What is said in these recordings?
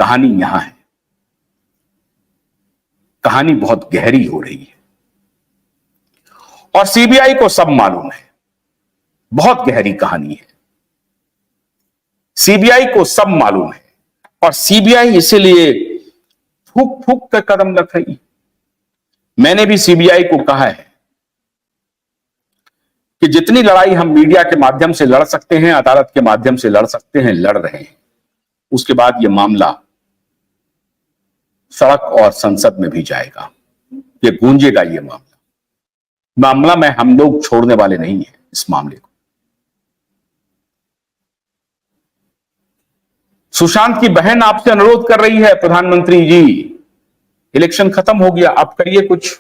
कहानी यहां है, कहानी बहुत गहरी हो रही है और सीबीआई को सब मालूम है, बहुत गहरी कहानी है। सीबीआई को सब मालूम है और सीबीआई इसीलिए फूक फूक कर कदम रख रही है। मैंने भी सीबीआई को कहा है कि जितनी लड़ाई हम मीडिया के माध्यम से लड़ सकते हैं, अदालत के माध्यम से लड़ सकते हैं, लड़ रहे हैं। उसके बाद यह मामला सड़क और संसद में भी जाएगा, ये गूंजेगा। ये मामला में हम लोग छोड़ने वाले नहीं हैं इस मामले को। सुशांत की बहन आपसे अनुरोध कर रही है, प्रधानमंत्री जी इलेक्शन खत्म हो गया, आप करिए कुछ।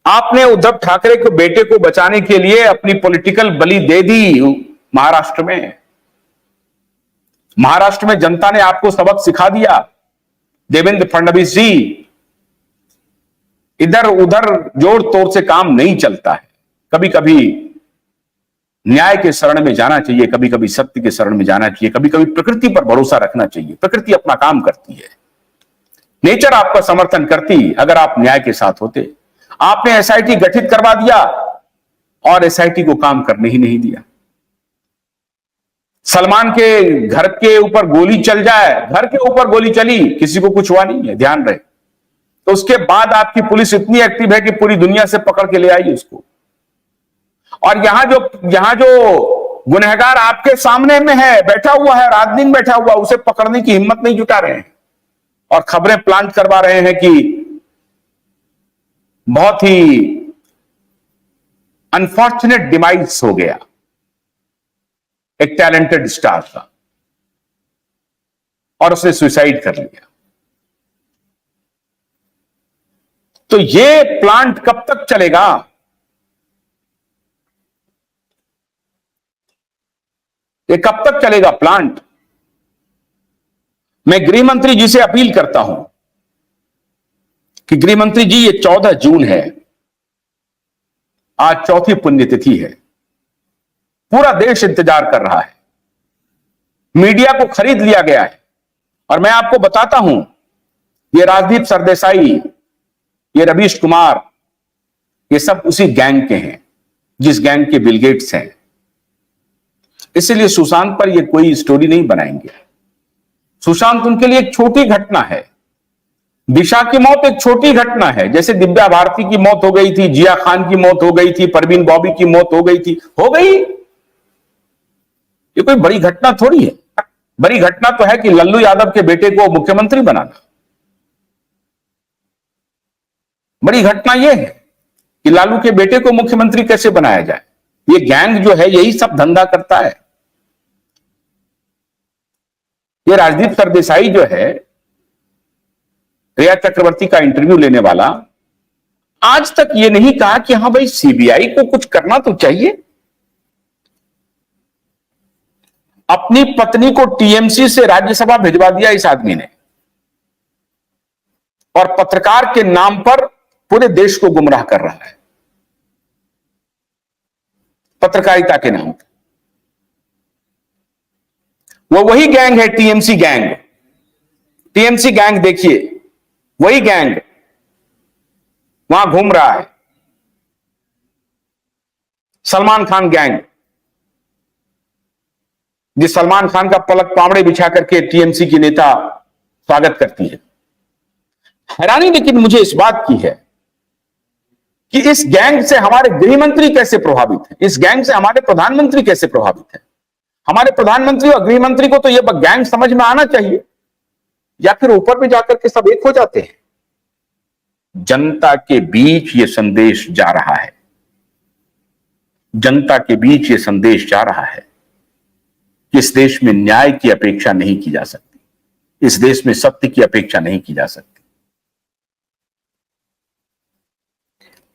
आपने उद्धव ठाकरे के बेटे को बचाने के लिए अपनी पॉलिटिकल बलि दे दी महाराष्ट्र में। महाराष्ट्र में जनता ने आपको सबक सिखा दिया। देवेंद्र फडणवीस जी, इधर उधर जोड़ तोड़ से काम नहीं चलता है। कभी कभी न्याय के शरण में जाना चाहिए, कभी कभी सत्य के शरण में जाना चाहिए, कभी कभी प्रकृति पर भरोसा रखना चाहिए। प्रकृति अपना काम करती है, नेचर आपका समर्थन करती अगर आप न्याय के साथ होते। आपने एसआईटी गठित करवा दिया और एसआईटी को काम करने ही नहीं दिया। सलमान के घर के ऊपर गोली चल जाए, घर के ऊपर गोली चली, किसी को कुछ हुआ नहीं है, ध्यान रहे। तो उसके बाद आपकी पुलिस इतनी एक्टिव है कि पूरी दुनिया से पकड़ के ले आई उसको। और यहां जो गुनहगार आपके सामने में है, बैठा हुआ है, रात दिन बैठा हुआ, उसे पकड़ने की हिम्मत नहीं जुटा रहे हैं और खबरें प्लांट करवा रहे हैं कि बहुत ही अनफॉर्चुनेट डिमाइस हो गया एक टैलेंटेड स्टार का और उसने सुसाइड कर लिया। तो ये प्लांट कब तक चलेगा? ये कब तक चलेगा प्लांट? मैं गृह मंत्री जी से अपील करता हूं कि गृह मंत्री जी, ये 14 जून है, आज चौथी पुण्यतिथि है। पूरा देश इंतजार कर रहा है, मीडिया को खरीद लिया गया है। और मैं आपको बताता हूं, ये राजदीप सरदेसाई, ये रवीश कुमार, ये सब उसी गैंग के हैं जिस गैंग के बिल गेट्स हैं। इसलिए सुशांत पर ये कोई स्टोरी नहीं बनाएंगे। सुशांत उनके लिए एक छोटी घटना है। दिशा की मौत एक छोटी घटना है, जैसे दिव्या भारती की मौत हो गई थी, जिया खान की मौत हो गई थी, परवीन बॉबी की मौत हो गई थी, हो गई। ये कोई बड़ी घटना थोड़ी है। बड़ी घटना तो है कि लल्लू यादव के बेटे को मुख्यमंत्री बनाना। बड़ी घटना यह है कि लालू के बेटे को मुख्यमंत्री कैसे बनाया जाए। ये गैंग जो है यही सब धंधा करता है। ये राजदीप सरदेसाई जो है, रिया चक्रवर्ती का इंटरव्यू लेने वाला, आज तक ये नहीं कहा कि हां भाई सीबीआई को कुछ करना तो चाहिए। अपनी पत्नी को टीएमसी से राज्यसभा भिजवा दिया इस आदमी ने और पत्रकार के नाम पर पूरे देश को गुमराह कर रहा है, पत्रकारिता के नाम पर। वो वही गैंग है, टीएमसी गैंग। टीएमसी गैंग देखिए, वही गैंग वहां घूम रहा है। सलमान खान गैंग, जिस सलमान खान का पलक पावड़े बिछा करके टीएमसी की नेता स्वागत करती है। हैरानी लेकिन मुझे इस बात की है कि इस गैंग से हमारे गृह मंत्री कैसे प्रभावित हैं, इस गैंग से हमारे प्रधानमंत्री कैसे प्रभावित हैं। हमारे प्रधानमंत्री और गृह मंत्री को तो यह गैंग समझ में आना चाहिए, या फिर ऊपर में जाकर के सब एक हो जाते हैं। जनता के बीच यह संदेश जा रहा है, जनता के बीच यह संदेश जा रहा है कि इस देश में न्याय की अपेक्षा नहीं की जा सकती, इस देश में सत्य की अपेक्षा नहीं की जा सकती।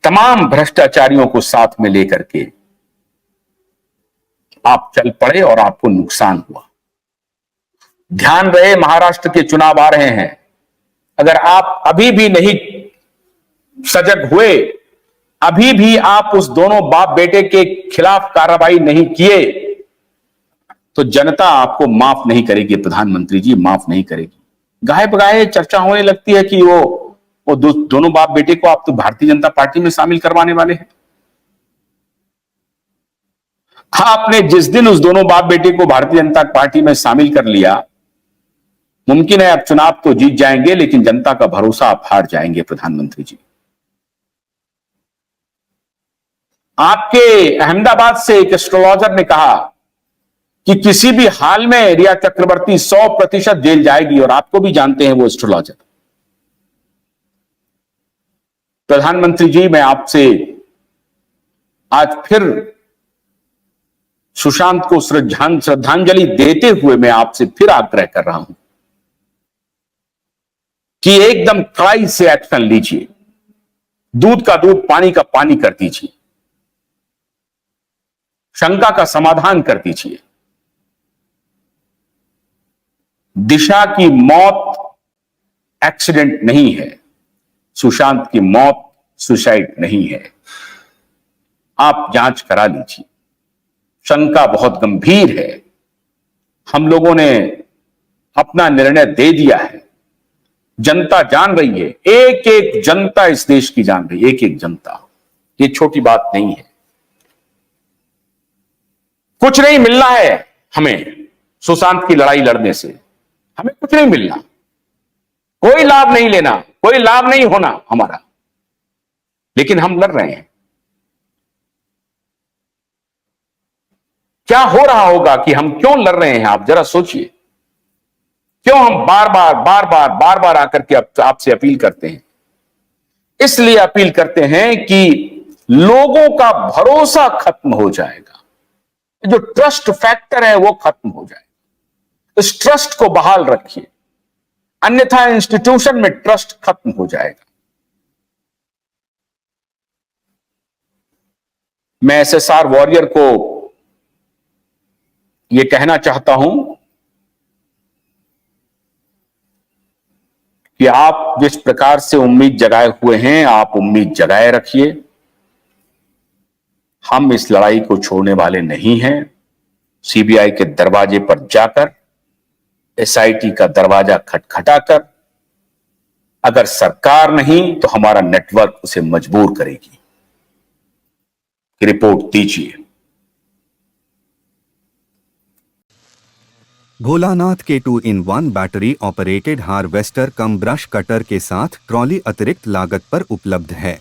तमाम भ्रष्टाचारियों को साथ में लेकर के आप चल पड़े और आपको नुकसान हुआ। ध्यान रहे, महाराष्ट्र के चुनाव आ रहे हैं। अगर आप अभी भी नहीं सजग हुए, अभी भी आप उस दोनों बाप बेटे के खिलाफ कार्रवाई नहीं किए, तो जनता आपको माफ नहीं करेगी प्रधानमंत्री जी, माफ नहीं करेगी। गाहे बगाहे चर्चा होने लगती है कि वो दोनों बाप बेटे को आप तो भारतीय जनता पार्टी में शामिल करवाने वाले हैं। आपने जिस दिन उस दोनों बाप बेटे को भारतीय जनता पार्टी में शामिल कर लिया, मुमकिन है आप चुनाव तो जीत जाएंगे, लेकिन जनता का भरोसा आप हार जाएंगे प्रधानमंत्री जी। आपके अहमदाबाद से एक एस्ट्रोलॉजर ने कहा कि किसी भी हाल में रिया चक्रवर्ती 100% जेल जाएगी, और आपको भी जानते हैं वो एस्ट्रोलॉजर। प्रधानमंत्री जी, मैं आपसे आज फिर सुशांत को श्रद्धांजलि देते हुए मैं आपसे फिर आग्रह कर रहा हूं कि एकदम कड़ाई से एक्शन लीजिए, दूध का दूध पानी का पानी कर दीजिए, शंका का समाधान कर दीजिए। दिशा की मौत एक्सीडेंट नहीं है, सुशांत की मौत सुसाइड नहीं है। आप जांच करा लीजिए, शंका बहुत गंभीर है। हम लोगों ने अपना निर्णय दे दिया है, जनता जान रही है, एक एक जनता इस देश की जान रही है, एक एक जनता। ये छोटी बात नहीं है। कुछ नहीं मिलना है हमें सुशांत की लड़ाई लड़ने से, हमें कुछ नहीं मिलना, कोई लाभ नहीं लेना, कोई लाभ नहीं होना हमारा, लेकिन हम लड़ रहे हैं। क्या हो रहा होगा कि हम क्यों लड़ रहे हैं, आप जरा सोचिए। क्यों हम बार बार आकर के आपसे अपील करते हैं? इसलिए अपील करते हैं कि लोगों का भरोसा खत्म हो जाएगा, जो ट्रस्ट फैक्टर है वो खत्म हो जाएगा। इस ट्रस्ट को बहाल रखिए, अन्यथा इंस्टीट्यूशन में ट्रस्ट खत्म हो जाएगा। मैं एसएसआर वॉरियर को यह कहना चाहता हूं कि आप जिस प्रकार से उम्मीद जगाए हुए हैं, आप उम्मीद जगाए रखिए। हम इस लड़ाई को छोड़ने वाले नहीं हैं। सीबीआई के दरवाजे पर जाकर, एसआईटी का दरवाजा खटखटाकर, अगर सरकार नहीं तो हमारा नेटवर्क उसे मजबूर करेगी। रिपोर्ट दीजिए। भोलानाथ के 2-in-1 बैटरी ऑपरेटेड हार्वेस्टर कम ब्रश कटर के साथ ट्रॉली अतिरिक्त लागत पर उपलब्ध है।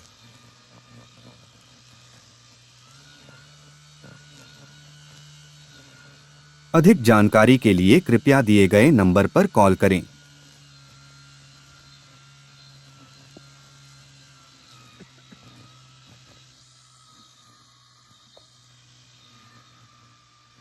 अधिक जानकारी के लिए कृपया दिए गए नंबर पर कॉल करें।